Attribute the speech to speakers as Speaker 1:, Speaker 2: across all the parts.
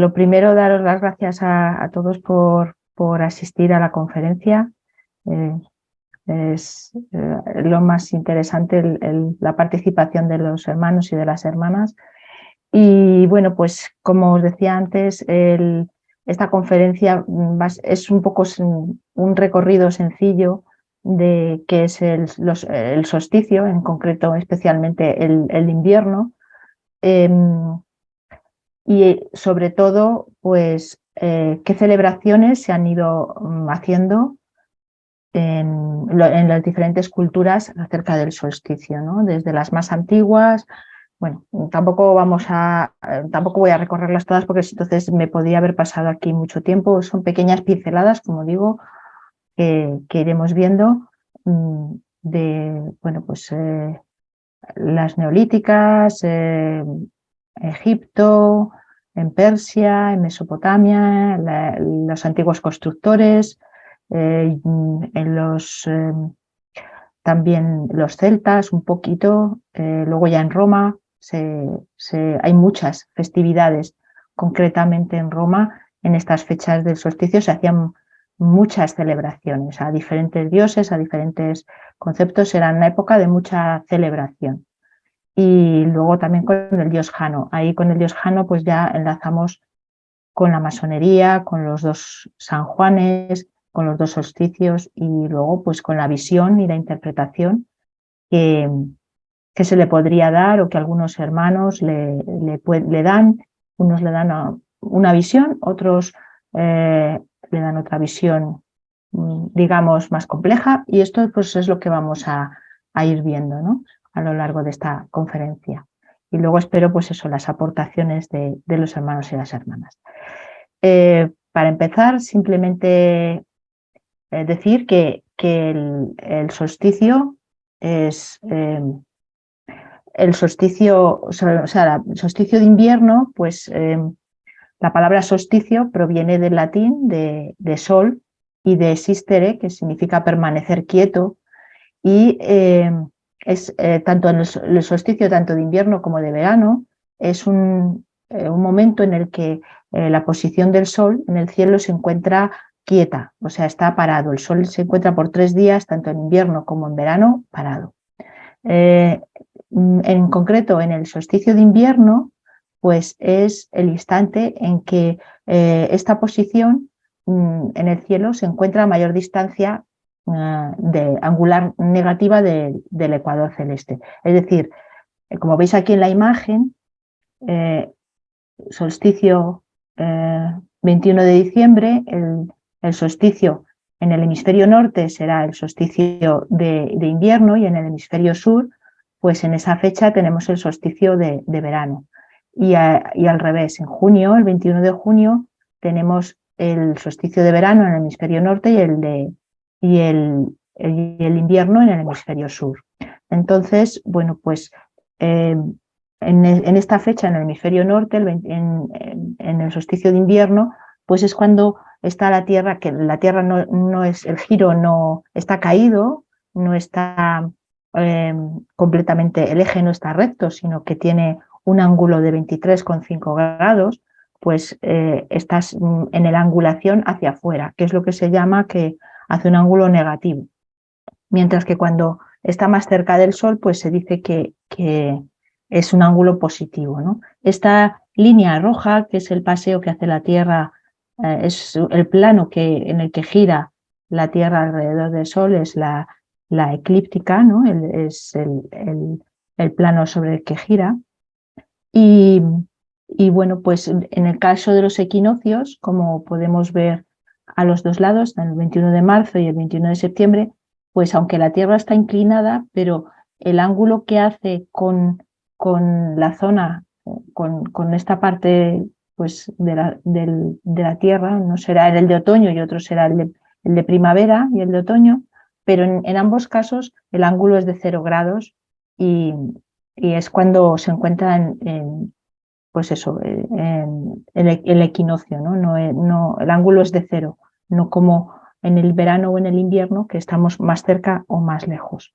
Speaker 1: Lo primero, daros las gracias a todos por asistir a la conferencia. Es lo más interesante, la participación de los hermanos y de las hermanas. Y bueno, pues como os decía antes, esta conferencia es un poco un recorrido sencillo de qué es el solsticio, en concreto especialmente el invierno, y sobre todo pues qué celebraciones se han ido haciendo en las diferentes culturas acerca del solsticio, ¿no? Desde las más antiguas. Bueno, tampoco voy a recorrerlas todas porque entonces me podría haber pasado aquí mucho tiempo. Son pequeñas pinceladas, como digo, que iremos viendo de, bueno, pues las neolíticas, Egipto, en Persia, en Mesopotamia, los antiguos constructores, también los celtas un poquito, luego ya en Roma hay muchas festividades, concretamente en Roma, en estas fechas del solsticio se hacían muchas celebraciones a diferentes dioses, a diferentes conceptos, era una época de mucha celebración. Y luego también con el dios Jano, ahí con el dios Jano pues ya enlazamos con la masonería, con los dos San Juanes, con los dos solsticios y luego pues con la visión y la interpretación que se le podría dar o que algunos hermanos le dan. Unos le dan una visión, otros le dan otra visión, digamos, más compleja, y esto pues es lo que vamos a ir viendo, ¿no?, a lo largo de esta conferencia. Y luego espero pues eso, las aportaciones de los hermanos y las hermanas. Para empezar, simplemente decir que el solsticio es el solsticio, o sea, el solsticio de invierno, pues la palabra solsticio proviene del latín de sol y de sistere, que significa permanecer quieto, y es tanto en el solsticio tanto de invierno como de verano, es un momento en el que la posición del sol en el cielo se encuentra quieta, o sea, está parado. El sol se encuentra por 3 días, tanto en invierno como en verano, parado. En concreto, en el solsticio de invierno, pues es el instante en que esta posición en el cielo se encuentra a mayor distancia angular negativa del ecuador celeste. Es decir, como veis aquí en la imagen, solsticio 21 de diciembre, el solsticio en el hemisferio norte será el solsticio de invierno, y en el hemisferio sur, pues en esa fecha tenemos el solsticio de verano. Y al revés, en junio, el 21 de junio, tenemos el solsticio de verano en el hemisferio norte y el invierno en el hemisferio sur. Entonces, bueno, pues en esta fecha, en el hemisferio norte, en el solsticio de invierno, pues es cuando está la Tierra, que la Tierra no es, el giro no está caído, no está completamente, el eje no está recto, sino que tiene un ángulo de 23,5 grados, pues estás en la angulación hacia afuera, que es lo que se llama que hace un ángulo negativo. Mientras que cuando está más cerca del Sol, pues se dice que es un ángulo positivo, ¿no? Esta línea roja, que es el paseo que hace la Tierra, es el plano en el que gira la Tierra alrededor del Sol, es la eclíptica, ¿no? Es el plano sobre el que gira. Y bueno, pues en el caso de los equinoccios, como podemos ver a los dos lados, el 21 de marzo y el 21 de septiembre, pues aunque la Tierra está inclinada, pero el ángulo que hace con la zona, con esta parte pues de la Tierra, no será el de otoño y otro será el de primavera y el de otoño, pero en ambos casos el ángulo es de 0 grados y es cuando se encuentra pues eso, en el equinoccio, ¿no? El ángulo es de 0, no como en el verano o en el invierno, que estamos más cerca o más lejos.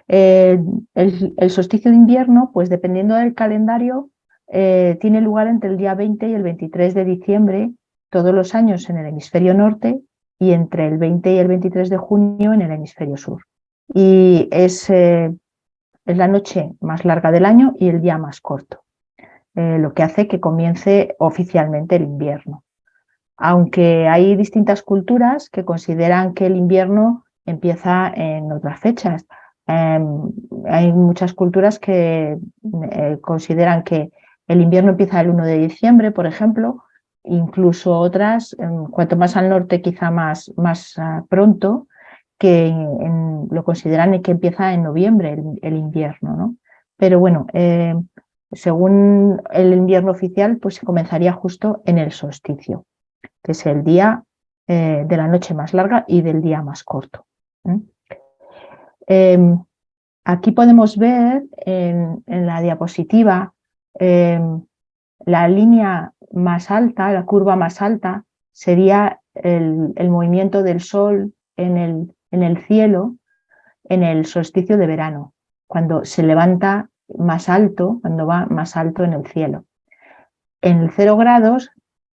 Speaker 1: El solsticio de invierno, pues dependiendo del calendario, tiene lugar entre el día 20 y el 23 de diciembre todos los años en el hemisferio norte y entre el 20 y el 23 de junio en el hemisferio sur. Y es la noche más larga del año y el día más corto, lo que hace que comience oficialmente el invierno. Aunque hay distintas culturas que consideran que el invierno empieza en otras fechas. Hay muchas culturas que consideran que el invierno empieza el 1 de diciembre, por ejemplo, incluso otras, cuanto más al norte quizá más pronto, que lo consideran que empieza en noviembre el invierno, ¿no? Pero bueno, según el invierno oficial, pues se comenzaría justo en el solsticio, que es el día de la noche más larga y del día más corto. Aquí podemos ver en la diapositiva la línea más alta, la curva más alta, sería el movimiento del Sol en el cielo en el solsticio de verano, cuando se levanta más alto, cuando va más alto en el cielo. En el 0 grados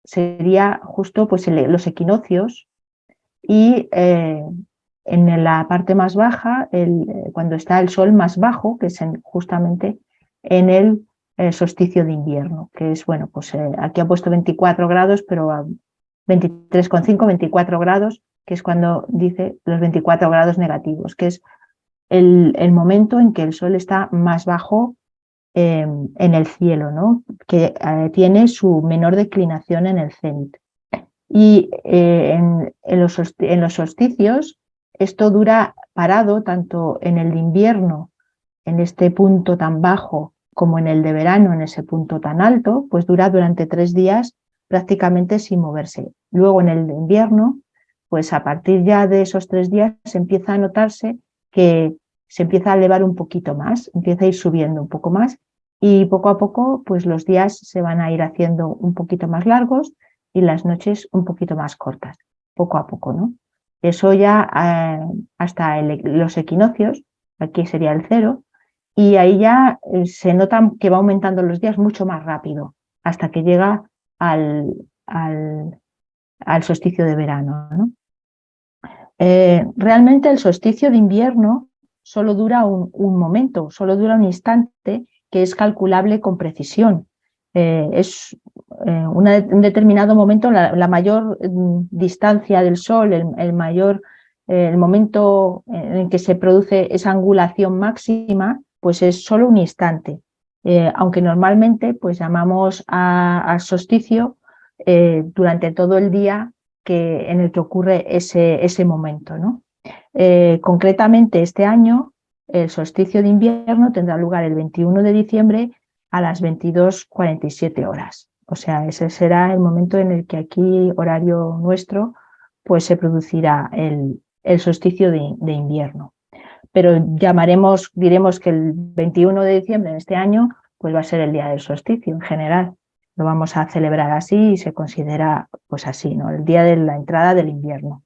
Speaker 1: sería justo pues, los equinoccios y en la parte más baja, cuando está el sol más bajo, que es justamente en el solsticio de invierno, que es, bueno, pues aquí ha puesto 24 grados, pero a 23,5, 24 grados, que es cuando dice los 24 grados negativos, que es el momento en que el sol está más bajo en el cielo, ¿no? Que tiene su menor declinación en el cenit. Y en los solsticios esto dura parado tanto en el de invierno, en este punto tan bajo, como en el de verano, en ese punto tan alto, pues dura durante 3 días prácticamente sin moverse. Luego en el de invierno, pues a partir ya de esos 3 días se empieza a notarse que se empieza a elevar un poquito más, empieza a ir subiendo un poco más y poco a poco pues los días se van a ir haciendo un poquito más largos y las noches un poquito más cortas, poco a poco, ¿no? Eso ya hasta los equinoccios, aquí sería el 0, y ahí ya se nota que va aumentando los días mucho más rápido, hasta que llega al solsticio de verano, ¿no? Realmente el solsticio de invierno solo dura un momento, solo dura un instante que es calculable con precisión. Es un determinado momento, la mayor distancia del Sol, el momento en que se produce esa angulación máxima, pues es solo un instante. Aunque normalmente pues llamamos al solsticio durante todo el día en el que ocurre ese momento, ¿no? Concretamente este año el solsticio de invierno tendrá lugar el 21 de diciembre a las 22:47 horas. O sea, ese será el momento en el que aquí, horario nuestro, pues se producirá el solsticio de invierno. Pero diremos que el 21 de diciembre de este año pues va a ser el día del solsticio en general. Lo vamos a celebrar así y se considera pues así, ¿no? El día de la entrada del invierno.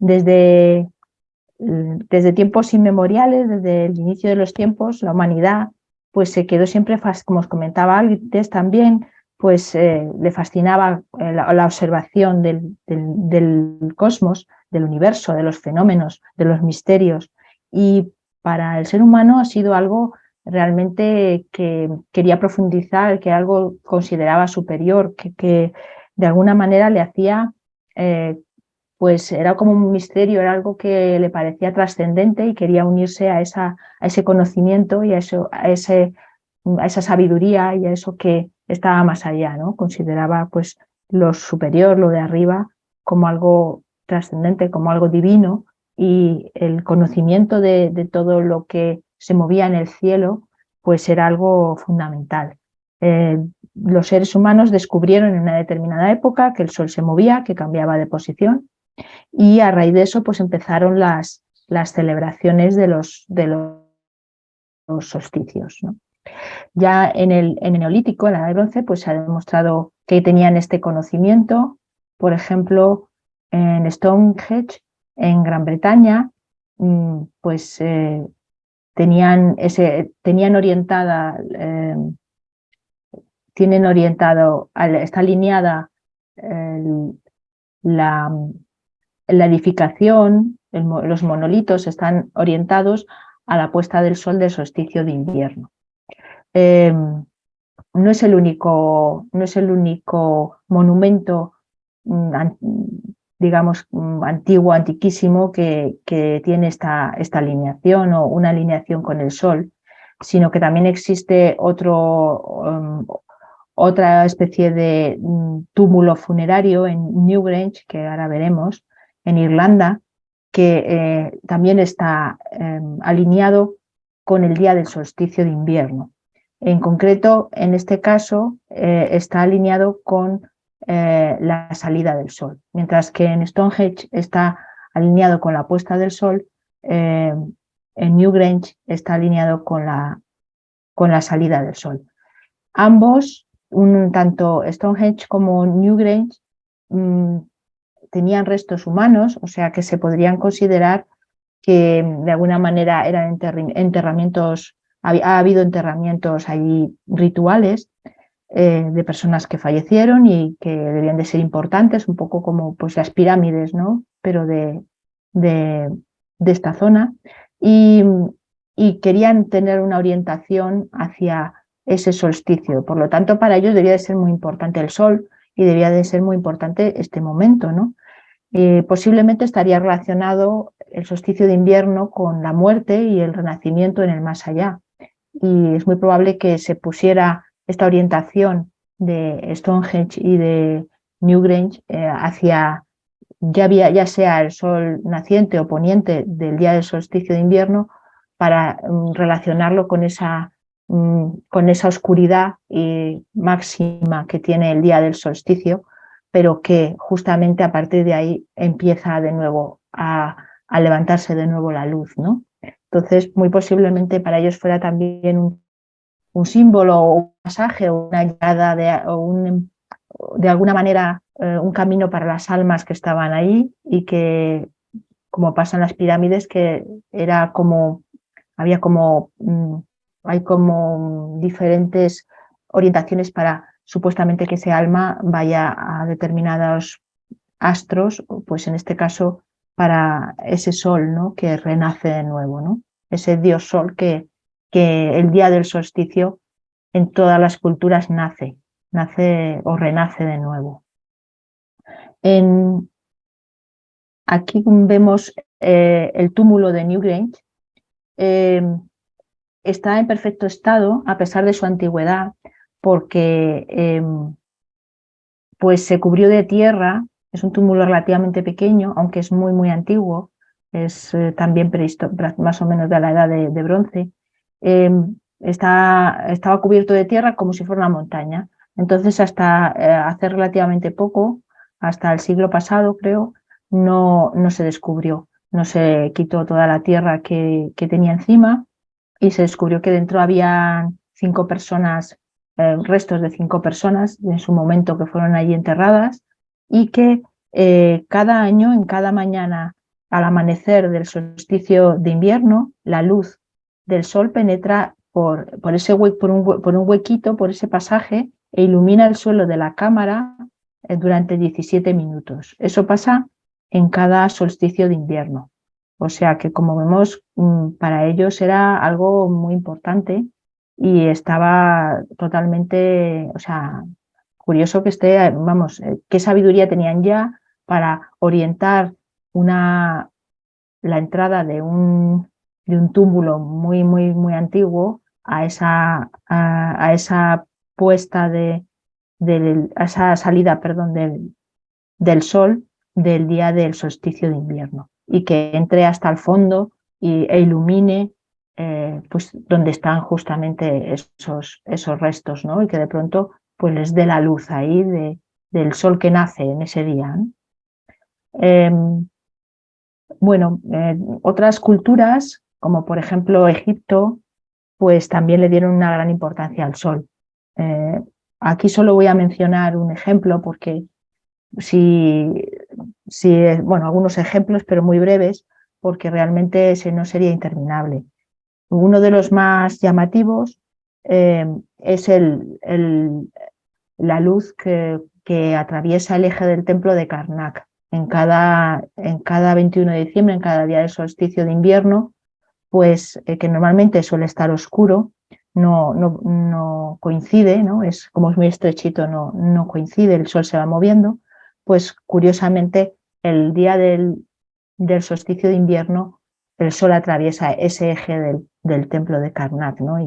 Speaker 1: Desde tiempos inmemoriales, desde el inicio de los tiempos, la humanidad pues se quedó siempre, como os comentaba antes también, pues le fascinaba la observación del cosmos, del universo, de los fenómenos, de los misterios. Y para el ser humano ha sido algo realmente que quería profundizar, que algo consideraba superior, que de alguna manera le hacía pues era como un misterio, era algo que le parecía trascendente y quería unirse a ese conocimiento y a esa sabiduría y a eso que estaba más allá, ¿no? Consideraba pues lo superior, lo de arriba, como algo trascendente, como algo divino, y el conocimiento de todo lo que se movía en el cielo pues era algo fundamental. Los seres humanos descubrieron en una determinada época que el Sol se movía, que cambiaba de posición, y a raíz de eso pues empezaron las celebraciones de los solsticios, ¿no? Ya en el Neolítico, en la Edad del Bronce, pues se ha demostrado que tenían este conocimiento. Por ejemplo, en Stonehenge, en Gran Bretaña, pues tenían orientada tienen orientado, está alineada la edificación, los monolitos están orientados a la puesta del sol del solsticio de invierno. No es el único monumento, digamos, antiguo, antiquísimo, que tiene esta alineación o una alineación con el sol, sino que también existe otra especie de túmulo funerario en Newgrange, que ahora veremos, en Irlanda, que también está alineado con el día del solsticio de invierno. En concreto, en este caso, está alineado con la salida del sol, mientras que en Stonehenge está alineado con la puesta del sol, en Newgrange está alineado con la salida del sol. Ambos, tanto Stonehenge como Newgrange, tenían restos humanos, o sea que se podrían considerar que de alguna manera eran enterramientos, ha habido enterramientos allí rituales de personas que fallecieron y que debían de ser importantes, un poco como pues las pirámides, ¿no? Pero de esta zona, y querían tener una orientación hacia ese solsticio. Por lo tanto, para ellos debía de ser muy importante el sol y debía de ser muy importante este momento, ¿no? Posiblemente estaría relacionado el solsticio de invierno con la muerte y el renacimiento en el más allá. Y es muy probable que se pusiera esta orientación de Stonehenge y de Newgrange hacia ya sea el sol naciente o poniente del día del solsticio de invierno, para relacionarlo con esa oscuridad máxima que tiene el día del solsticio, pero que justamente a partir de ahí empieza de nuevo a levantarse de nuevo la luz, ¿no? Entonces, muy posiblemente para ellos fuera también un símbolo o un pasaje o una llegada de alguna manera un camino para las almas que estaban ahí, y que, como pasa en las pirámides, que era como, había como, hay como diferentes orientaciones para supuestamente que ese alma vaya a determinados astros, pues en este caso para ese sol, ¿no? Que renace de nuevo, ¿no? Ese dios sol que el día del solsticio en todas las culturas nace o renace de nuevo. Aquí vemos el túmulo de Newgrange. Está en perfecto estado a pesar de su antigüedad, porque pues se cubrió de tierra. Es un túmulo relativamente pequeño, aunque es muy, muy antiguo. Es también más o menos de la edad de bronce. Estaba cubierto de tierra como si fuera una montaña. Entonces, hasta hace relativamente poco, hasta el siglo pasado, creo, no se descubrió. No se quitó toda la tierra que tenía encima, y se descubrió que dentro había 5 personas, restos de 5 personas en su momento, que fueron allí enterradas, y que cada año, en cada mañana al amanecer del solsticio de invierno, la luz del sol penetra por un huequito, por ese pasaje, e ilumina el suelo de la cámara durante 17 minutos. Eso pasa en cada solsticio de invierno. O sea que, como vemos, para ellos era algo muy importante, y estaba totalmente, o sea, curioso que esté, vamos, qué sabiduría tenían ya para orientar la entrada de un túmulo muy, muy, muy antiguo a esa puesta a esa salida, perdón, del sol del día del solsticio de invierno, y que entre hasta el fondo e ilumine pues donde están justamente esos restos, ¿no? Y que de pronto pues les dé la luz ahí del sol que nace en ese día, ¿no? Bueno, otras culturas, como por ejemplo Egipto, pues también le dieron una gran importancia al sol. Aquí solo voy a mencionar un ejemplo, porque bueno, algunos ejemplos, pero muy breves, porque realmente ese no sería interminable. Uno de los más llamativos es el la luz que atraviesa el eje del templo de Karnak. En cada 21 de diciembre, en cada día del solsticio de invierno, pues que normalmente suele estar oscuro, no coincide, ¿no? Como es muy estrechito, no coincide, el sol se va moviendo, pues curiosamente el día del solsticio de invierno el sol atraviesa ese eje del templo de Karnak, ¿no?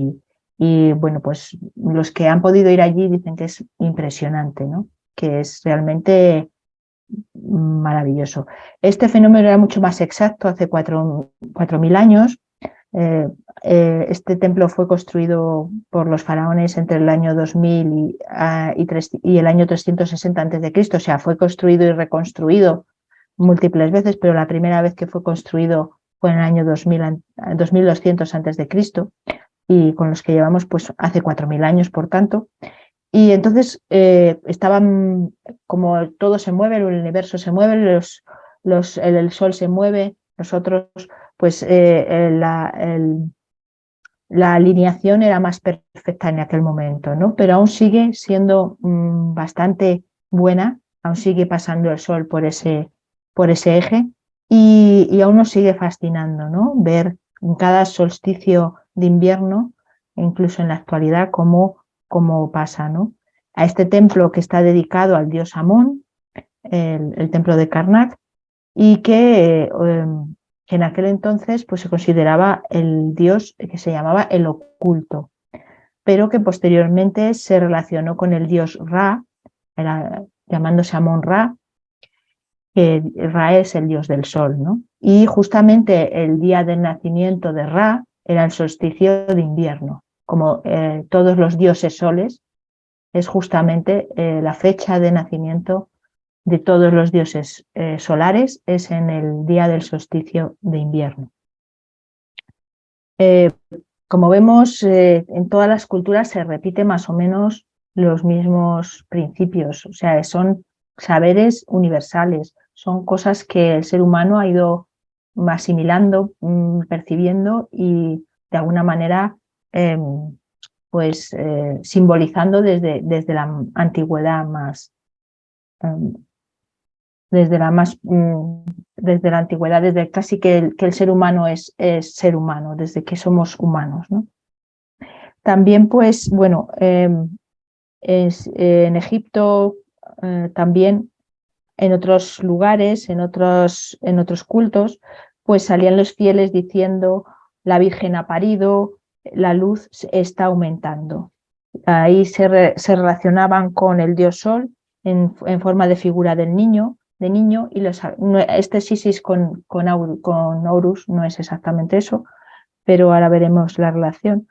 Speaker 1: Y bueno, pues los que han podido ir allí dicen que es impresionante, ¿no? Que es realmente maravilloso. Este fenómeno era mucho más exacto hace 4.000 años. Este templo fue construido por los faraones entre el año 2000 y el año 360 a.C., o sea, fue construido y reconstruido múltiples veces, pero la primera vez que fue construido fue en el año 2200 a.C., y con los que llevamos pues hace 4.000 años, por tanto. Y entonces estaban, como todo se mueve, el universo se mueve, el sol se mueve, nosotros, pues la alineación era más perfecta en aquel momento, ¿no? Pero aún sigue siendo bastante buena, aún sigue pasando el sol por ese eje, y aún nos sigue fascinando, ¿no? Ver en cada solsticio de invierno, incluso en la actualidad, cómo pasa, ¿no? A este templo que está dedicado al dios Amón, el templo de Karnak, y que en aquel entonces pues, se consideraba el dios que se llamaba el oculto, pero que posteriormente se relacionó con el dios Ra, llamándose Amón-Ra, que Ra es el dios del sol, ¿no? Y justamente el día del nacimiento de Ra era el solsticio de invierno. Como todos los dioses soles, es justamente la fecha de nacimiento de todos los dioses solares, es en el día del solsticio de invierno. Como vemos, en todas las culturas se repite más o menos los mismos principios, o sea, son saberes universales, son cosas que el ser humano ha ido asimilando, percibiendo y de alguna manera pues simbolizando desde la antigüedad más, desde la antigüedad, desde casi que el ser humano es ser humano, desde que somos humanos, ¿no? También, pues, bueno, en Egipto, también en otros lugares, en otros cultos, pues salían los fieles diciendo: la Virgen ha parido, la luz está aumentando. Ahí se relacionaban con el dios Sol en forma de figura de niño, y este Isis con Horus no es exactamente eso, pero ahora veremos la relación.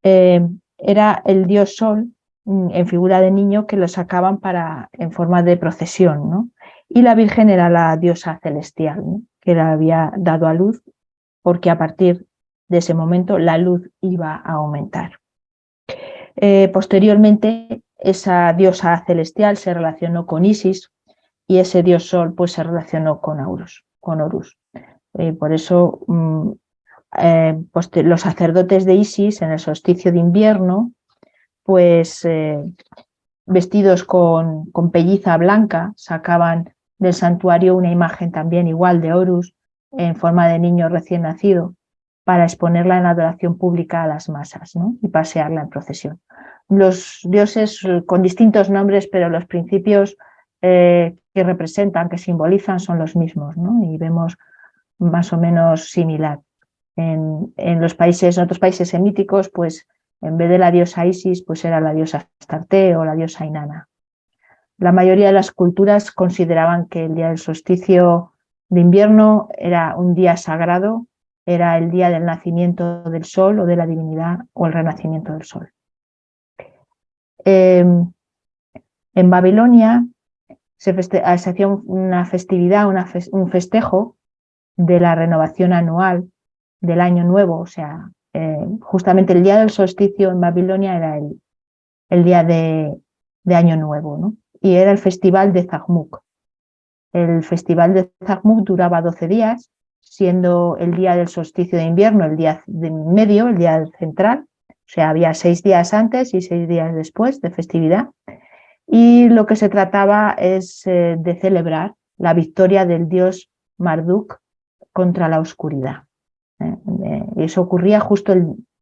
Speaker 1: Era el dios Sol en figura de niño, que lo sacaban en forma de procesión, ¿no? Y la Virgen era la diosa celestial, ¿no? Que la había dado a luz, porque a partir de ese momento la luz iba a aumentar. Posteriormente, esa diosa celestial se relacionó con Isis, y ese dios Sol pues se relacionó con Horus. Por eso los sacerdotes de Isis en el solsticio de invierno, pues vestidos con pelliza blanca, sacaban del santuario una imagen también igual de Horus en forma de niño recién nacido, para exponerla en adoración pública a las masas, ¿no? Y pasearla en procesión. Los dioses con distintos nombres, pero los principios que representan, que simbolizan, son los mismos, ¿no? Y vemos más o menos similar. En otros países semíticos, pues en vez de la diosa Isis, pues era la diosa Astarte o la diosa Inanna. La mayoría de las culturas consideraban que el día del solsticio de invierno era un día sagrado, era el día del nacimiento del sol o de la divinidad, o el renacimiento del sol. En Babilonia se hacía una festividad, un festejo de la renovación anual del año nuevo, o sea, justamente el día del solsticio en Babilonia era el día de año nuevo, ¿no? Y era el festival de Zagmuk. El festival de Zagmuk duraba 12 días, siendo el día del solsticio de invierno el día de medio, el día central, o sea, había 6 días antes y 6 días después de festividad. y lo que se trataba es de celebrar la victoria del dios Marduk contra la oscuridad. Y eso ocurría justo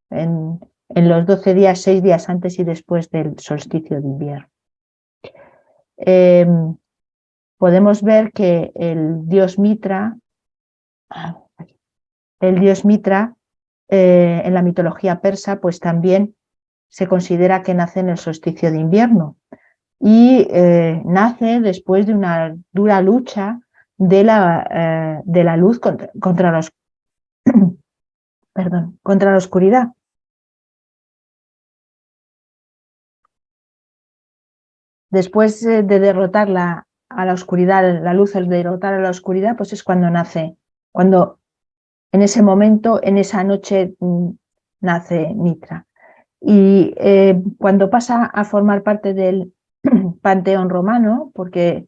Speaker 1: en los 12 días, 6 días antes y después del solsticio de invierno. Podemos ver que el dios Mitra en la mitología persa, pues también se considera que nace en el solsticio de invierno y nace después de una dura lucha de la luz contra la oscuridad. Después de derrotar a la oscuridad, la luz, el derrotar a la oscuridad, pues es cuando nace, cuando en ese momento, en esa noche, nace Mitra. Y cuando pasa a formar parte del panteón romano, porque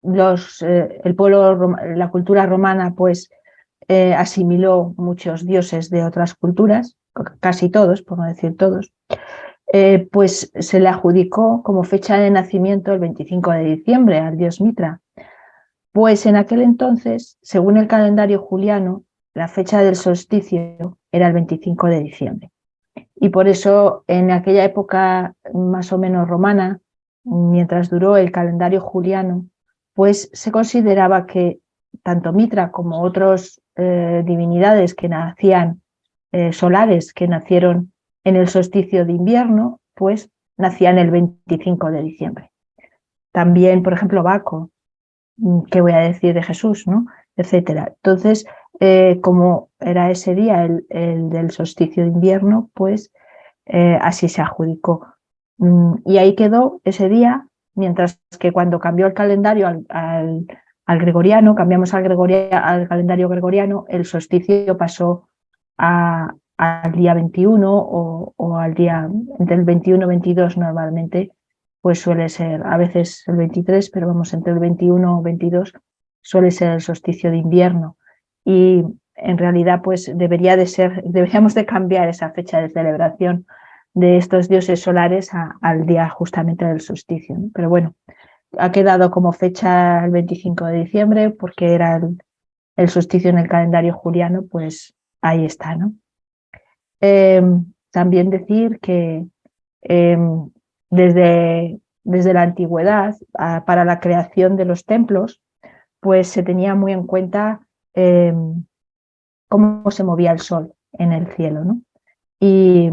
Speaker 1: el pueblo, la cultura romana, pues asimiló muchos dioses de otras culturas, casi todos, por no decir todos, pues se le adjudicó como fecha de nacimiento el 25 de diciembre al dios Mitra. Pues en aquel entonces, según el calendario juliano, la fecha del solsticio era el 25 de diciembre. Y por eso en aquella época más o menos romana, mientras duró el calendario juliano, pues se consideraba que tanto Mitra como otras divinidades que nacían solares, que nacieron en el solsticio de invierno, pues nacían el 25 de diciembre. También, por ejemplo, Baco, ¿qué voy a decir de Jesús, ¿no? Etcétera. Entonces, como era ese día el del solsticio de invierno, pues así se adjudicó. Y ahí quedó ese día, mientras que cuando cambió el calendario al gregoriano, cambiamos al calendario gregoriano, el solsticio pasó al día 21 o al día entre el 21 y 22 normalmente, pues suele ser a veces el 23, pero vamos, entre el 21 o 22 suele ser el solsticio de invierno. Y en realidad pues deberíamos de cambiar esa fecha de celebración de estos dioses solares al día justamente del solsticio, ¿no? Pero bueno, ha quedado como fecha el 25 de diciembre porque era el solsticio en el calendario juliano, pues ahí está, ¿no? También decir que desde la antigüedad, para la creación de los templos, pues se tenía muy en cuenta cómo se movía el sol en el cielo, ¿no? Y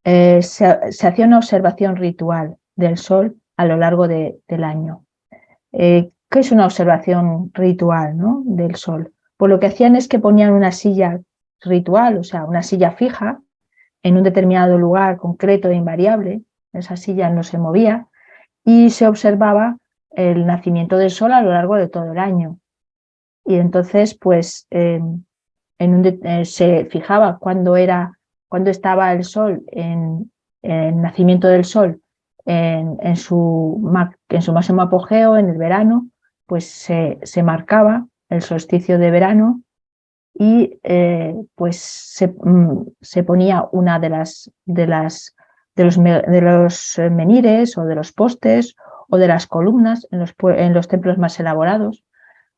Speaker 1: se hacía una observación ritual del sol a lo largo del año. ¿Qué es una observación ritual, ¿no? del sol? Pues lo que hacían es que ponían una silla ritual, o sea, una silla fija, en un determinado lugar concreto e invariable, esa silla no se movía, y se observaba el nacimiento del sol a lo largo de todo el año. Y entonces, pues, se fijaba cuando estaba el sol, en el nacimiento del sol, en su máximo apogeo, en el verano, pues se marcaba el solsticio de verano y pues se ponía una de los menires o de los postes o de las columnas en los templos más elaborados,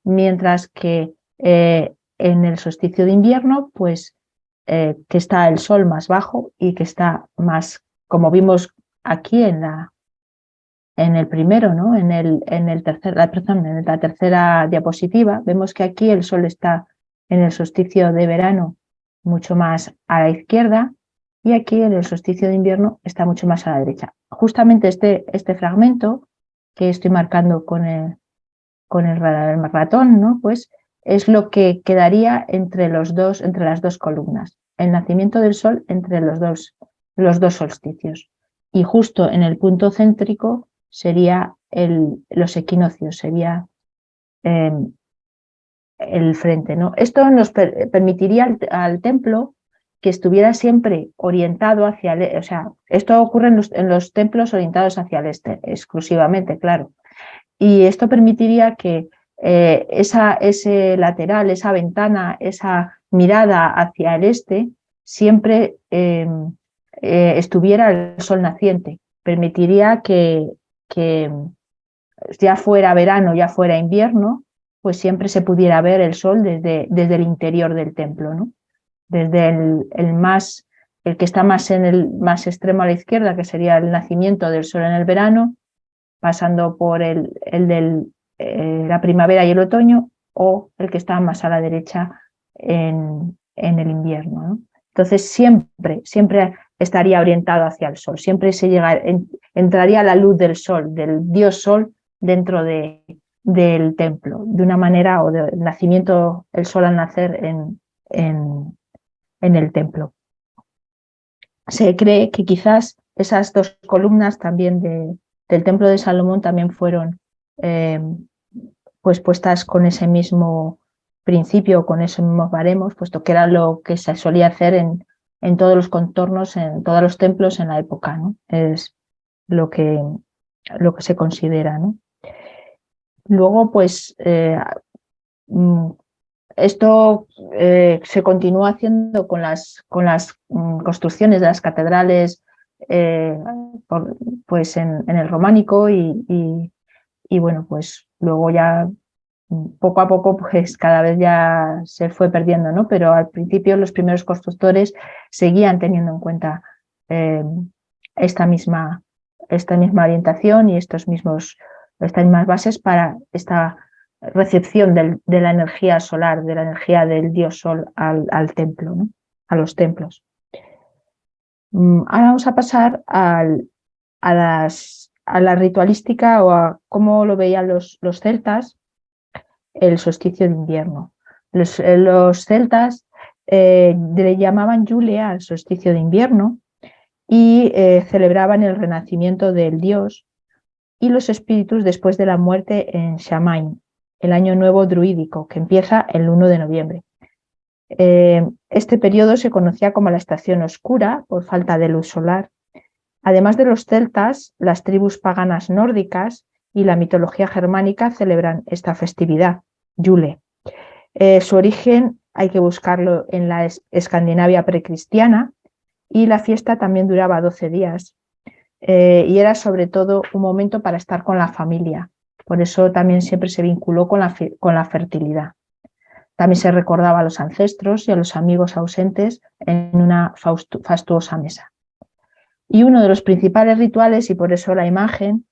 Speaker 1: mientras que en el solsticio de invierno, pues que está el sol más bajo y que está más, como vimos aquí en el primero, ¿no? en la tercera diapositiva, vemos que aquí el sol está en el solsticio de verano mucho más a la izquierda y aquí en el solsticio de invierno está mucho más a la derecha. Justamente este fragmento que estoy marcando con el ratón, ¿no? Pues es lo que quedaría entre las dos columnas, el nacimiento del sol entre los dos solsticios. Y justo en el punto céntrico sería los equinoccios, sería el frente, ¿no? Esto nos permitiría al templo que estuviera siempre orientado hacia o sea, esto ocurre en los templos orientados hacia el este, exclusivamente, claro. Y esto permitiría que ese lateral, esa ventana, esa mirada hacia el este, siempre estuviera el sol naciente. permitiría que ya fuera verano, ya fuera invierno, pues siempre se pudiera ver el sol desde el interior del templo, ¿no? Desde el que está más en el más extremo a la izquierda, que sería el nacimiento del sol en el verano, pasando por el de la primavera y el otoño, o el que está más a la derecha en el invierno, ¿no? Entonces siempre estaría orientado hacia el sol, siempre entraría la luz del sol, del dios sol, dentro del templo, de una manera, o del nacimiento, el sol al nacer en el templo. Se cree que quizás esas dos columnas también del templo de Salomón también fueron pues puestas con ese mismo principio, con esos mismos baremos, puesto que era lo que se solía hacer en todos los contornos, en todos los templos en la época, ¿no? Es lo que se considera, ¿no? Luego, pues, esto se continúa haciendo con las construcciones de las catedrales pues en el románico y bueno, pues luego ya poco a poco pues cada vez ya se fue perdiendo, ¿no? Pero al principio los primeros constructores seguían teniendo en cuenta esta misma orientación y estas mismas bases para esta recepción de la energía solar, de la energía del dios sol al templo, ¿no? A los templos. Ahora vamos a pasar a la ritualística, o a cómo lo veían los celtas el solsticio de invierno. Los celtas le llamaban Yule al solsticio de invierno y celebraban el renacimiento del dios y los espíritus después de la muerte en Shamain, el año nuevo druídico, que empieza el 1 de noviembre. Este periodo se conocía como la estación oscura por falta de luz solar. Además de los celtas, las tribus paganas nórdicas y la mitología germánica celebran esta festividad, Yule. Su origen hay que buscarlo en la Escandinavia precristiana, y la fiesta también duraba 12 días y era sobre todo un momento para estar con la familia. Por eso también siempre se vinculó con la fertilidad. También se recordaba a los ancestros y a los amigos ausentes en una fastuosa mesa. Y uno de los principales rituales, y por eso la imagen,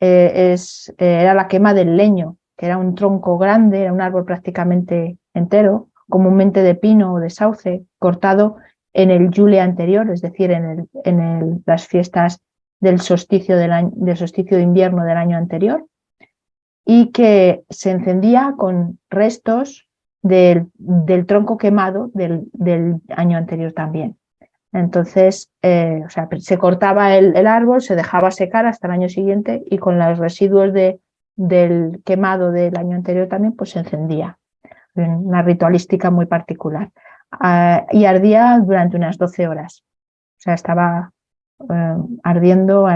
Speaker 1: era la quema del leño, que era un tronco grande, era un árbol prácticamente entero, comúnmente de pino o de sauce, cortado en el Yule anterior, es decir, en las fiestas del solsticio de invierno del año anterior, y que se encendía con restos del tronco quemado del año anterior también. Entonces, se cortaba el árbol, se dejaba secar hasta el año siguiente, y con los residuos del quemado del año anterior también pues se encendía. Una ritualística muy particular. Y ardía durante unas 12 horas. O sea, estaba ardiendo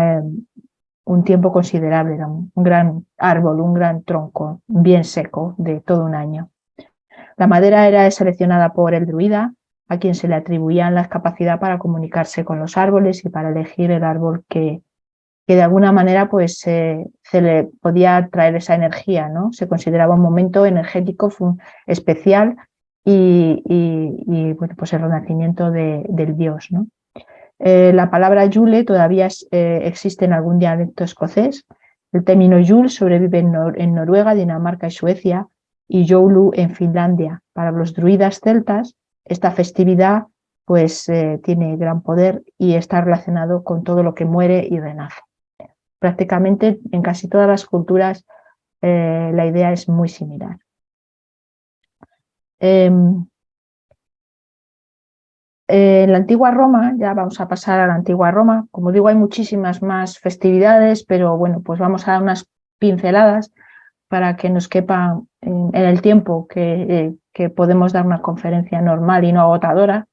Speaker 1: un tiempo considerable. Era un gran árbol, un gran tronco bien seco de todo un año. La madera era seleccionada por el druida, a quien se le atribuían la capacidad para comunicarse con los árboles y para elegir el árbol que de alguna manera pues se le podía traer esa energía, ¿no? Se consideraba un momento energético especial y bueno, pues el renacimiento del dios, ¿no? La palabra Yule todavía existe en algún dialecto escocés. El término Yule sobrevive en Noruega, Dinamarca y Suecia, y Joulu en Finlandia. Para los druidas celtas, esta festividad pues tiene gran poder y está relacionado con todo lo que muere y renace. Prácticamente en casi todas las culturas la idea es muy similar. En la antigua Roma, ya vamos a pasar a la antigua Roma, como digo, hay muchísimas más festividades, pero bueno, pues vamos a dar unas pinceladas para que nos quepa en el tiempo que podemos dar una conferencia normal y no agotadora.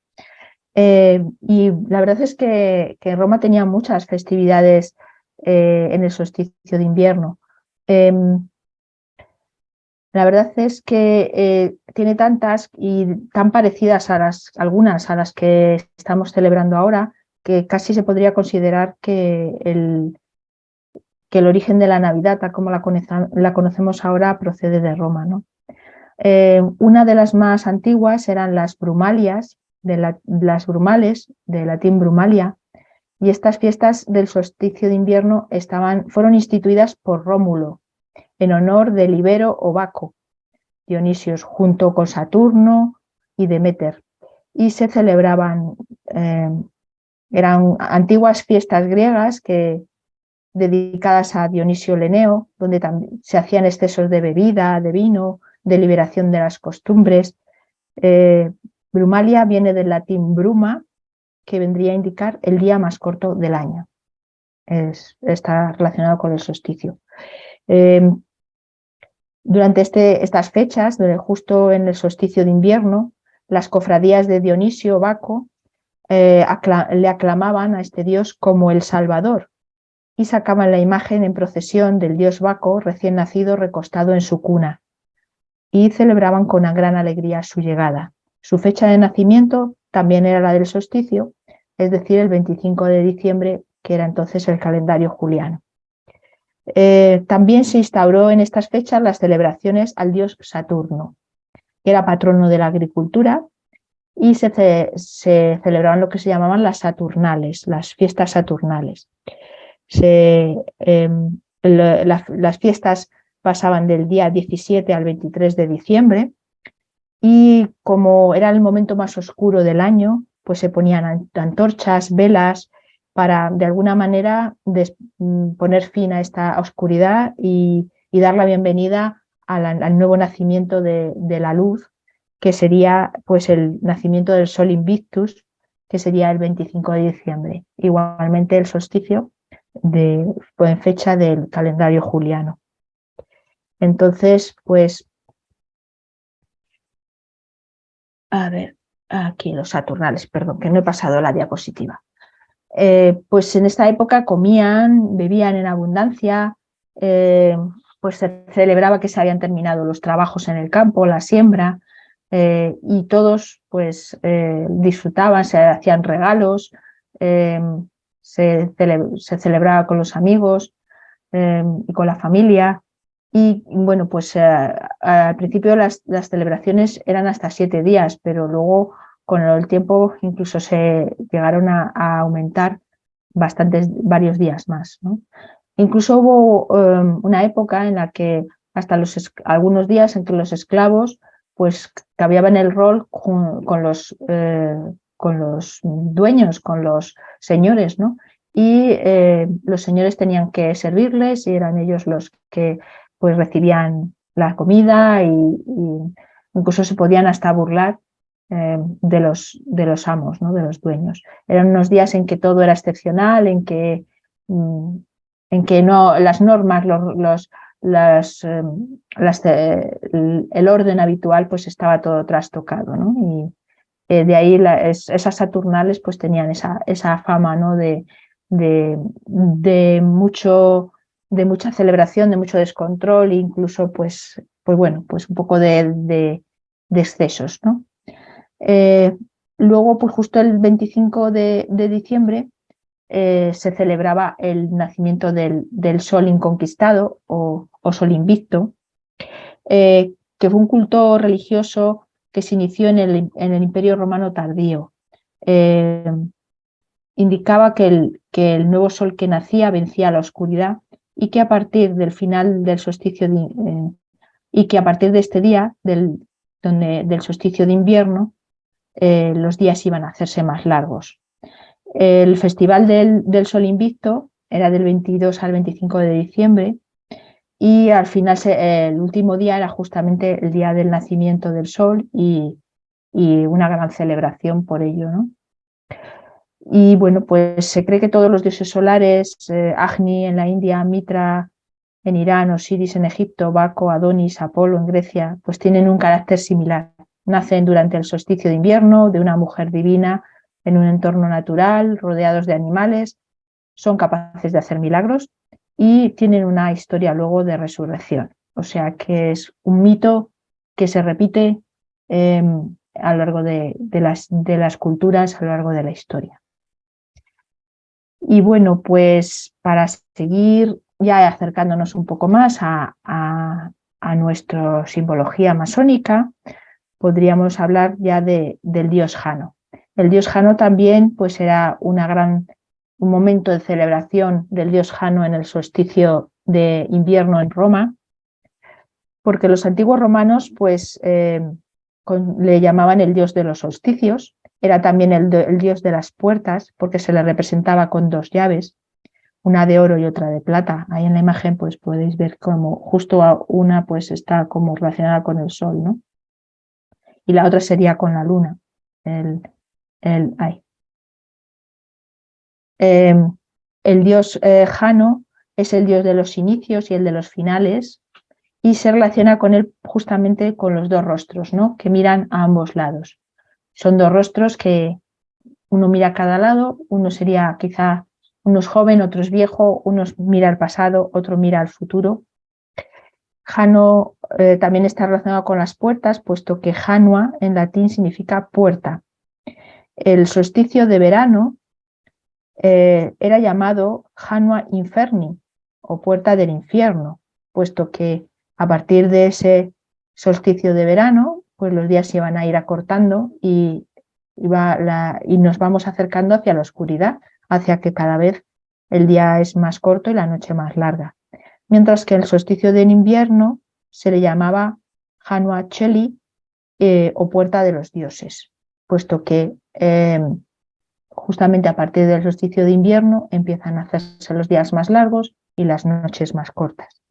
Speaker 1: Y la verdad es que Roma tenía muchas festividades en el solsticio de invierno. La verdad es que tiene tantas y tan parecidas algunas a las que estamos celebrando ahora, que casi se podría considerar que el origen de la Navidad, tal como la conocemos ahora, procede de Roma, ¿no? Una de las más antiguas eran las Brumalias, las Brumales, de latín Brumalia, y estas fiestas del solsticio de invierno fueron instituidas por Rómulo en honor de Libero o Baco, Dionisios, junto con Saturno y Deméter, y se celebraban, eran antiguas fiestas griegas dedicadas a Dionisio Leneo, donde también se hacían excesos de bebida, de vino, de liberación de las costumbres. Brumalia viene del latín bruma, que vendría a indicar el día más corto del año. Está relacionado con el solsticio. Durante estas fechas, justo en el solsticio de invierno, las cofradías de Dionisio Baco le aclamaban a este dios como el Salvador y sacaban la imagen en procesión del dios Baco recién nacido recostado en su cuna y celebraban con una gran alegría su llegada. Su fecha de nacimiento también era la del solsticio, es decir, el 25 de diciembre, que era entonces el calendario juliano. También se instauró en estas fechas las celebraciones al dios Saturno, que era patrono de la agricultura, y se celebraban lo que se llamaban las Saturnales, las fiestas saturnales. Las fiestas pasaban del día 17 al 23 de diciembre y como era el momento más oscuro del año, pues se ponían antorchas, velas, para de alguna manera poner fin a esta oscuridad y dar la bienvenida al nuevo nacimiento de la luz, que sería pues el nacimiento del Sol Invictus, que sería el 25 de diciembre. Igualmente el solsticio en fecha del calendario juliano. Entonces, pues, a ver, aquí los Saturnales, perdón, que no he pasado la diapositiva. Pues en esta época comían, bebían en abundancia, pues se celebraba que se habían terminado los trabajos en el campo, la siembra, y todos pues disfrutaban, se hacían regalos, se celebraba con los amigos y con la familia. Y bueno, pues al principio las celebraciones eran hasta 7 días, pero luego con el tiempo incluso se llegaron a aumentar varios días más, ¿no? Incluso hubo una época en la que hasta algunos días en que los esclavos pues cambiaban el rol con los dueños, con los señores, ¿no? Y los señores tenían que servirles y eran ellos los que pues recibían la comida y incluso se podían hasta burlar de los amos, ¿no? De los dueños. Eran unos días en que todo era excepcional, en que no las normas, el orden habitual pues estaba todo trastocado, ¿no? Y de ahí esas Saturnales pues tenían esa fama, ¿no? de mucha celebración, de mucho descontrol e incluso pues bueno, pues un poco de excesos, ¿no? Luego, pues justo el 25 de diciembre se celebraba el nacimiento del Sol Inconquistado o Sol Invicto, que fue un culto religioso que se inició en el Imperio Romano tardío. Indicaba que el nuevo sol que nacía vencía la oscuridad y que a partir del final del solsticio y que a partir de este día del solsticio de invierno los días iban a hacerse más largos. El festival del Sol Invicto era del 22 al 25 de diciembre y al final el último día era justamente el día del nacimiento del Sol y una gran celebración por ello, ¿no? Y bueno, pues se cree que todos los dioses solares, Agni en la India, Mitra en Irán, Osiris en Egipto, Baco, Adonis, Apolo en Grecia, pues tienen un carácter similar. Nacen durante el solsticio de invierno de una mujer divina en un entorno natural, rodeados de animales, son capaces de hacer milagros y tienen una historia luego de resurrección. O sea que es un mito que se repite a lo largo de las culturas, a lo largo de la historia. Y bueno, pues para seguir ya acercándonos un poco más a nuestra simbología masónica, podríamos hablar ya del dios Jano. El dios Jano también pues era un momento de celebración del dios Jano en el solsticio de invierno en Roma, porque los antiguos romanos pues le llamaban el dios de los solsticios, era también el dios de las puertas, porque se le representaba con dos llaves, una de oro y otra de plata. Ahí en la imagen pues podéis ver como justo una pues está como relacionada con el sol, ¿no? Y la otra sería con la luna. El, ay. El dios Jano es el dios de los inicios y el de los finales, y se relaciona con él justamente con los dos rostros, ¿no? Que miran a ambos lados. Son dos rostros que uno mira a cada lado, uno sería quizá uno es joven, otro es viejo, uno mira al pasado, otro mira al futuro. Jano también está relacionado con las puertas, puesto que Janua en latín significa puerta. El solsticio de verano era llamado Janua Inferni, o puerta del infierno, puesto que a partir de ese solsticio de verano, pues los días se iban a ir acortando y nos vamos acercando hacia la oscuridad, hacia que cada vez el día es más corto y la noche más larga. Mientras que el solsticio de invierno se le llamaba Janua Cheli, o puerta de los dioses, puesto que justamente a partir del solsticio de invierno empiezan a hacerse los días más largos y las noches más cortas.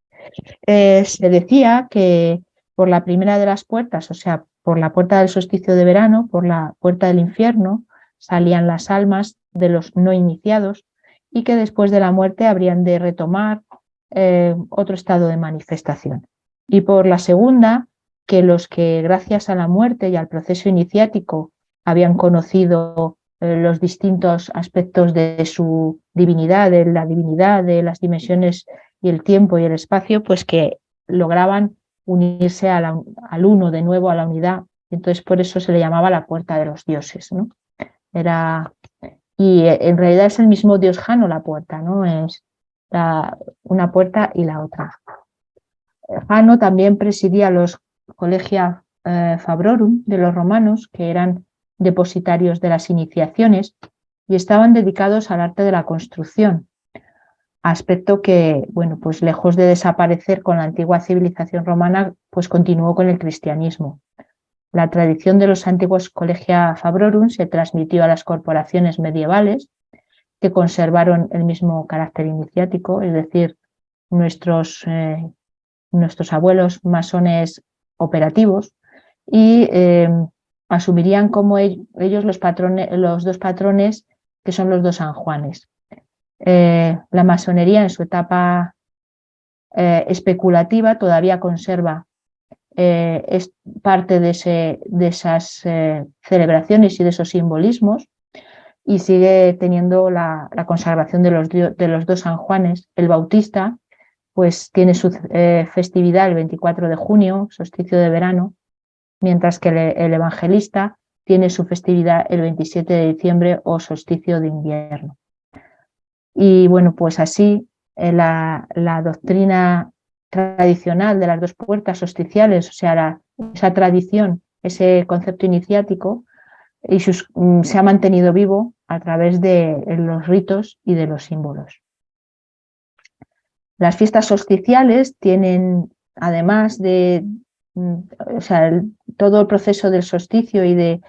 Speaker 1: Se decía que por la primera de las puertas, o sea, por la puerta del solsticio de verano, por la puerta del infierno, salían las almas de los no iniciados, y que después de la muerte habrían de retomar otro estado de manifestación. Y por la segunda, que los que gracias a la muerte y al proceso iniciático habían conocido los distintos aspectos de su divinidad, de las dimensiones y el tiempo y el espacio, pues que lograban unirse al uno de nuevo, a la unidad. Entonces por eso se le llamaba la puerta de los dioses, ¿no? Y en realidad es el mismo dios Jano la puerta, ¿no? Es una puerta y la otra. Jano también presidía los Collegia Fabrorum de los romanos, que eran depositarios de las iniciaciones y estaban dedicados al arte de la construcción, aspecto que, bueno, pues lejos de desaparecer con la antigua civilización romana, pues continuó con el cristianismo. La tradición de los antiguos Collegia Fabrorum se transmitió a las corporaciones medievales, que conservaron el mismo carácter iniciático, es decir, nuestros abuelos masones operativos, y asumirían como ellos los dos patrones, que son los dos San Juanes. La masonería en su etapa especulativa todavía conserva es parte de esas celebraciones y de esos simbolismos, y sigue teniendo la consagración de los dos San Juanes. El Bautista pues tiene su festividad el 24 de junio, solsticio de verano, mientras que el Evangelista tiene su festividad el 27 de diciembre, o solsticio de invierno. Y bueno, pues así la doctrina tradicional de las dos puertas solsticiales, o sea, esa tradición, ese concepto iniciático, se ha mantenido vivo a través de los ritos y de los símbolos. Las fiestas solsticiales tienen, además de todo el proceso del solsticio y de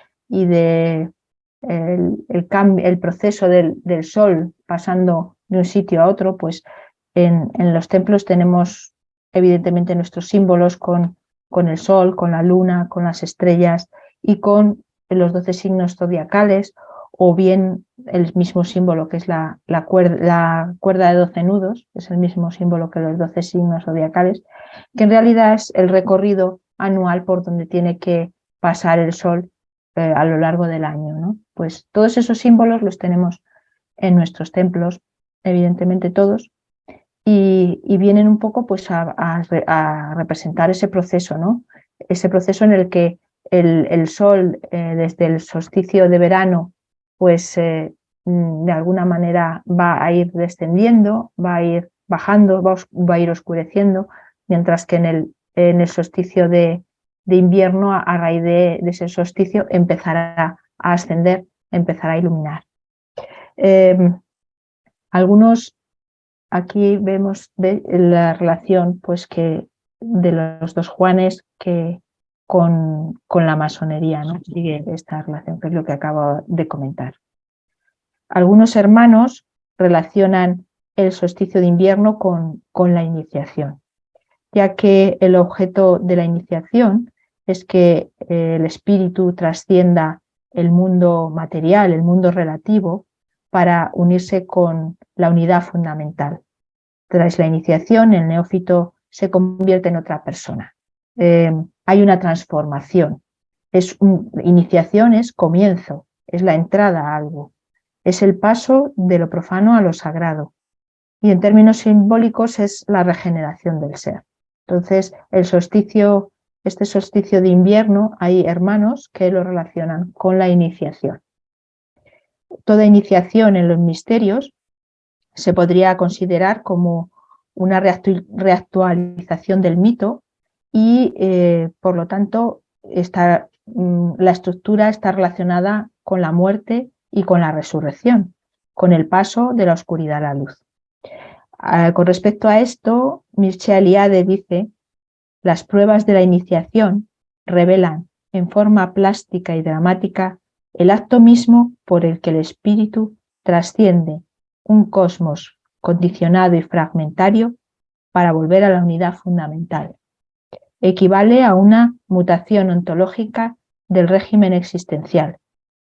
Speaker 1: el proceso del sol pasando de un sitio a otro, pues en los templos tenemos evidentemente nuestros símbolos con el sol, con la luna, con las estrellas y con los 12 signos zodiacales, o bien el mismo símbolo que es la cuerda de 12 nudos, es el mismo símbolo que los 12 signos zodiacales, que en realidad es el recorrido anual por donde tiene que pasar el sol a lo largo del año, ¿no? Pues todos esos símbolos los tenemos en nuestros templos, evidentemente todos, y vienen un poco pues a representar ese proceso, ¿no? Ese proceso en el que el sol desde el solsticio de verano pues de alguna manera va a ir descendiendo, va a ir bajando, va a ir oscureciendo, mientras que en el solsticio de invierno, a raíz de ese solsticio, empezará a ascender, empezará a iluminar. Algunos, aquí vemos la relación pues, de los dos Juanes con la masonería, ¿no? Sigue esta relación, que es lo que acabo de comentar. Algunos hermanos relacionan el solsticio de invierno con la iniciación, ya que el objeto de la iniciación es que el espíritu trascienda el mundo material, el mundo relativo, para unirse con la unidad fundamental. Tras la iniciación, el neófito se convierte en otra persona. Hay una transformación. Iniciación es comienzo, es la entrada a algo. Es el paso de lo profano a lo sagrado. Y en términos simbólicos es la regeneración del ser. Entonces, este solsticio de invierno, hay hermanos que lo relacionan con la iniciación. Toda iniciación en los misterios se podría considerar como una reactualización del mito y, por lo tanto, la estructura está relacionada con la muerte y con la resurrección, con el paso de la oscuridad a la luz. Con respecto a esto, Mircea Eliade dice: las pruebas de la iniciación revelan en forma plástica y dramática el acto mismo por el que el espíritu trasciende un cosmos condicionado y fragmentario para volver a la unidad fundamental. Equivale a una mutación ontológica del régimen existencial,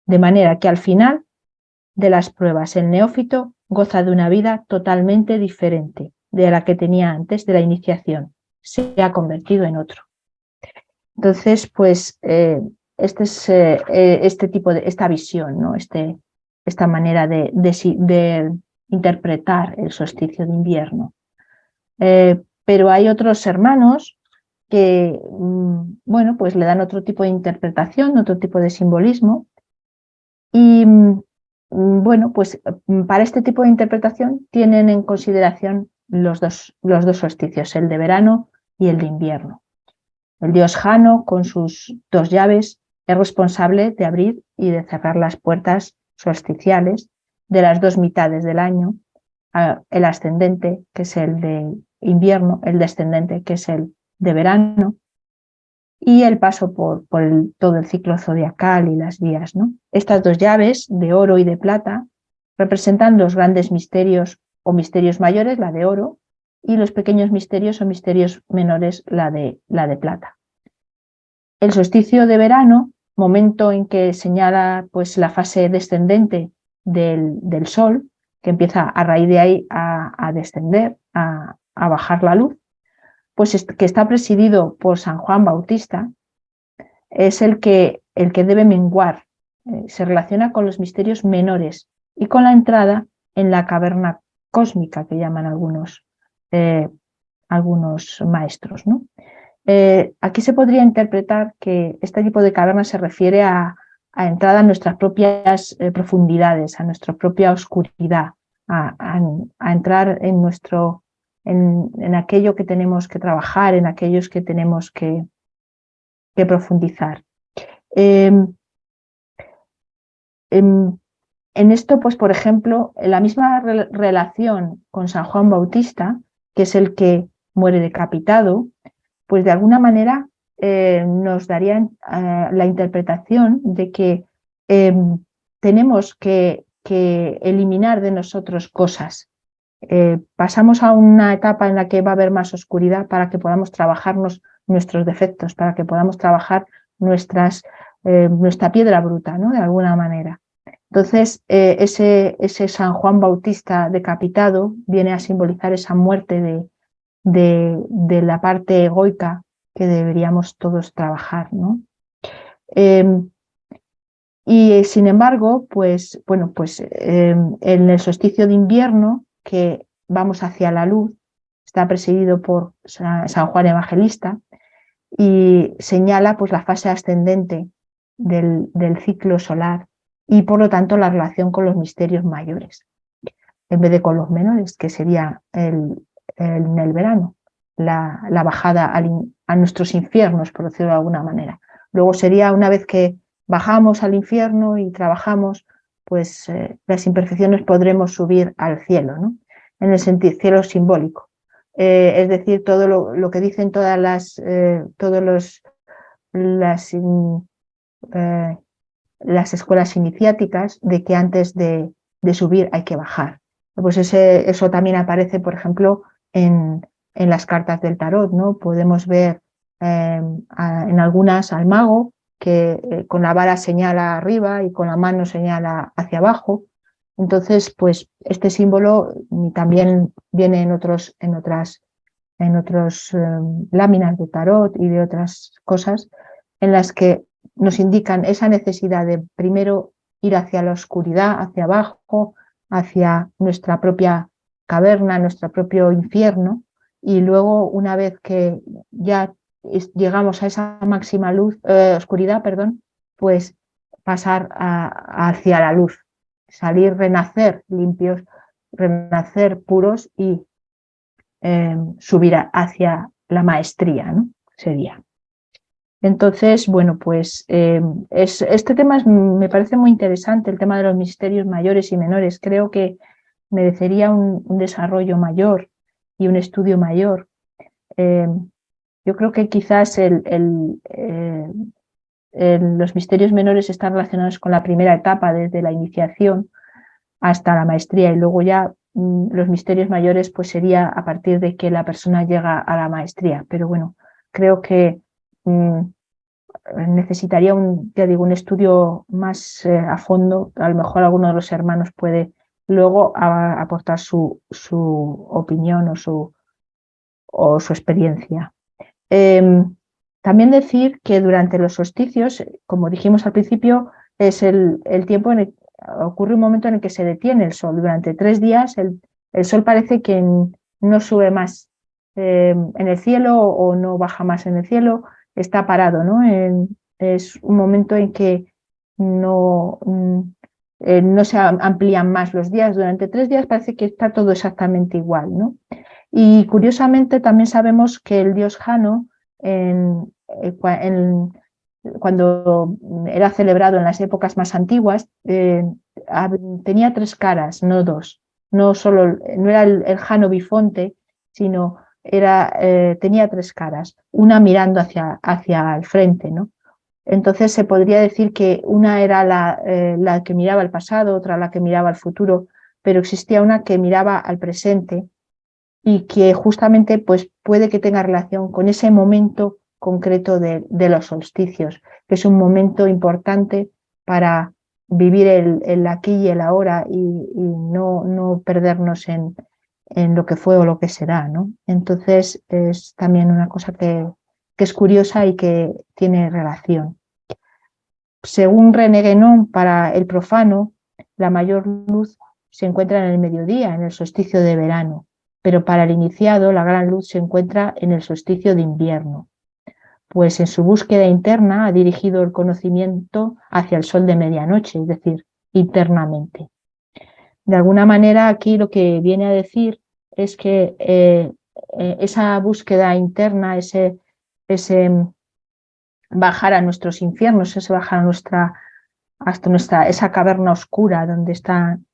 Speaker 1: de manera que al final de las pruebas el neófito goza de una vida totalmente diferente de la que tenía antes de la iniciación, se ha convertido en otro. Entonces, pues esta visión, ¿no? Esta manera de interpretar el solsticio de invierno. Pero hay otros hermanos que, bueno, pues le dan otro tipo de interpretación, otro tipo de simbolismo. Y, bueno, pues para este tipo de interpretación tienen en consideración los dos solsticios, el de verano y el de invierno. El dios Jano, con sus dos llaves, es responsable de abrir y de cerrar las puertas solsticiales de las dos mitades del año, el ascendente, que es el de invierno, el descendente, que es el de verano, y el paso por todo el ciclo zodiacal y las vías, ¿no? Estas dos llaves, de oro y de plata, representan los grandes misterios o misterios mayores, la de oro, y los pequeños misterios o misterios menores, la de plata. El solsticio de verano, momento en que señala pues, la fase descendente del sol, que empieza a raíz de ahí a descender, a bajar la luz, pues que está presidido por San Juan Bautista, es el que debe menguar, se relaciona con los misterios menores y con la entrada en la caverna cósmica, que llaman algunos maestros, ¿no? Aquí se podría interpretar que este tipo de caverna se refiere a entrada a nuestras propias profundidades, a nuestra propia oscuridad, a entrar en aquello que tenemos que trabajar, en aquellos que tenemos que profundizar. En esto, pues, por ejemplo, la misma relación con San Juan Bautista, que es el que muere decapitado, pues de alguna manera nos daría la interpretación de que tenemos que eliminar de nosotros cosas. Pasamos a una etapa en la que va a haber más oscuridad para que podamos trabajarnos nuestros defectos, para que podamos trabajar nuestra piedra bruta, ¿no? De alguna manera. Entonces, ese San Juan Bautista decapitado viene a simbolizar esa muerte de la parte egoica que deberíamos todos trabajar, ¿no? Y sin embargo, pues, bueno, pues en el solsticio de invierno, que vamos hacia la luz, está presidido por San Juan Evangelista y señala pues la fase ascendente del ciclo solar, y por lo tanto la relación con los misterios mayores, en vez de con los menores, que sería en el verano, la bajada a nuestros infiernos, por decirlo de alguna manera. Luego sería una vez que bajamos al infierno y trabajamos, pues las imperfecciones podremos subir al cielo, ¿no? En el sentido cielo simbólico. Es decir, todo lo que dicen todas las escuelas iniciáticas de que antes de subir hay que bajar. Pues eso también aparece, por ejemplo, en las cartas del tarot, ¿no? Podemos ver en algunas al mago que con la vara señala arriba y con la mano señala hacia abajo. Entonces, pues este símbolo también viene en otras láminas de tarot y de otras cosas en las que nos indican esa necesidad de primero ir hacia la oscuridad, hacia abajo, hacia nuestra propia caverna, nuestro propio infierno, y luego una vez que ya llegamos a esa máxima oscuridad, perdón, pues pasar hacia la luz, salir, renacer limpios, renacer puros y subir hacia la maestría, ¿no? Sería. Entonces, bueno, pues este tema me parece muy interesante, el tema de los misterios mayores y menores. Creo que merecería un desarrollo mayor y un estudio mayor. Yo creo que quizás los misterios menores están relacionados con la primera etapa, desde la iniciación hasta la maestría, y luego ya los misterios mayores pues sería a partir de que la persona llega a la maestría. Pero bueno, creo que necesitaría un estudio más a fondo. A lo mejor alguno de los hermanos puede luego aportar su opinión o su experiencia. También decir que durante los solsticios, como dijimos al principio, es el tiempo en el que ocurre un momento en el que se detiene el sol. Durante 3 días el sol parece que no sube más en el cielo o no baja más en el cielo, está parado, ¿no? Es un momento en que no se amplían más los días. Durante 3 días parece que está todo exactamente igual, ¿no? Y curiosamente también sabemos que el dios Jano, cuando era celebrado en las épocas más antiguas, tenía 3 caras, no 2. No era el Jano bifonte, sino tenía 3 caras, una mirando hacia el frente, ¿no? Entonces se podría decir que una era la que miraba al pasado, otra la que miraba al futuro, pero existía una que miraba al presente y que justamente pues, puede que tenga relación con ese momento concreto de los solsticios, que es un momento importante para vivir el aquí y el ahora y no perdernos en lo que fue o lo que será, ¿no? Entonces es también una cosa que es curiosa y que tiene relación. Según René Guénon, para el profano, la mayor luz se encuentra en el mediodía, en el solsticio de verano, pero para el iniciado la gran luz se encuentra en el solsticio de invierno, pues en su búsqueda interna ha dirigido el conocimiento hacia el sol de medianoche, es decir, internamente. De alguna manera aquí lo que viene a decir es que esa búsqueda interna, ese bajar a nuestros infiernos, ese bajar hasta esa caverna oscura donde están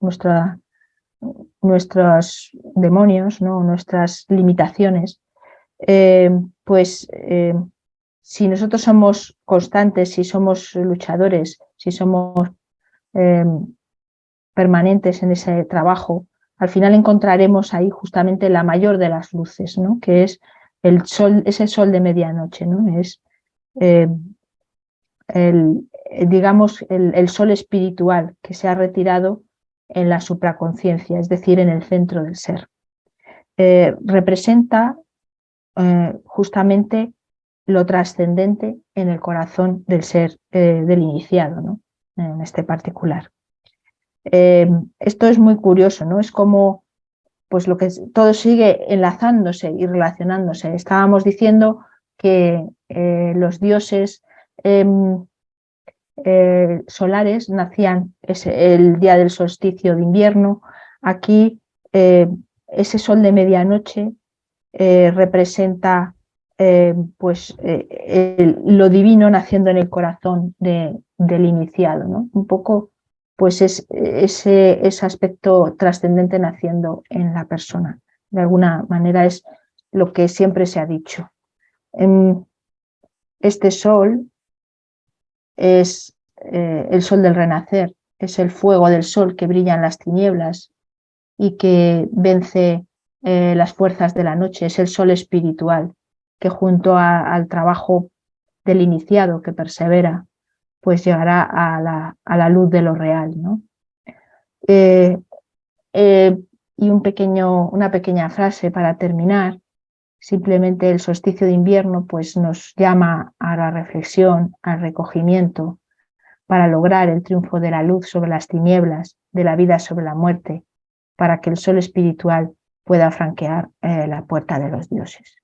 Speaker 1: nuestros demonios, ¿no? Nuestras limitaciones, pues si nosotros somos constantes, si somos luchadores, si somos permanentes en ese trabajo, al final encontraremos ahí justamente la mayor de las luces, ¿no? Que es el sol, ese sol de medianoche, ¿no? Es digamos el sol espiritual que se ha retirado en la supraconciencia, es decir, en el centro del ser. Representa justamente lo trascendente en el corazón del ser del iniciado, ¿no? En este particular. Esto es muy curioso, ¿no? Es como pues todo sigue enlazándose y relacionándose. Estábamos diciendo que los dioses solares nacían el día del solsticio de invierno. Aquí ese sol de medianoche representa lo divino naciendo en el corazón del iniciado, ¿no? Un poco pues es ese aspecto trascendente naciendo en la persona. De alguna manera es lo que siempre se ha dicho. Este sol es el sol del renacer, es el fuego del sol que brilla en las tinieblas y que vence las fuerzas de la noche, es el sol espiritual que junto al trabajo del iniciado que persevera, pues llegará a la luz de lo real, ¿no? Eh, eh, y una pequeña frase para terminar. Simplemente el solsticio de invierno pues, nos llama a la reflexión, al recogimiento, para lograr el triunfo de la luz sobre las tinieblas, de la vida sobre la muerte, para que el sol espiritual pueda franquear la puerta de los dioses.